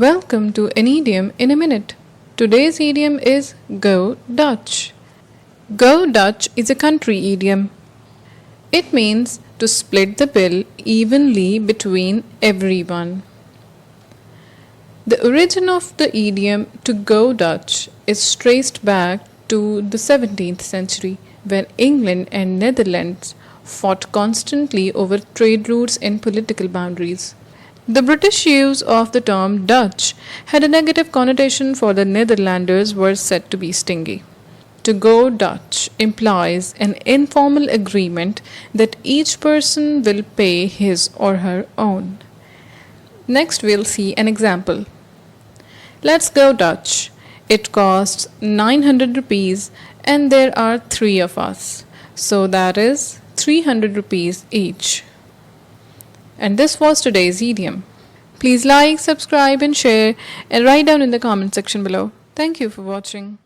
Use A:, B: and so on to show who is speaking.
A: Welcome to an idiom in a minute. Today's idiom is Go Dutch. Go Dutch is a country idiom. It means to split the bill evenly between everyone. The origin of the idiom to go Dutch is traced back to the 17th century when England and Netherlands fought constantly over trade routes and political boundaries. The British use of the term Dutch had a negative connotation for the Netherlanders were said to be stingy. To go Dutch implies an informal agreement that each person will pay his or her own. Next we'll see an example. Let's go Dutch. It costs 900 rupees and there are 3 of us. So that is 300 rupees each. And this was today's idiom. Please like, subscribe and share and write down in the comment section below. Thank you for watching.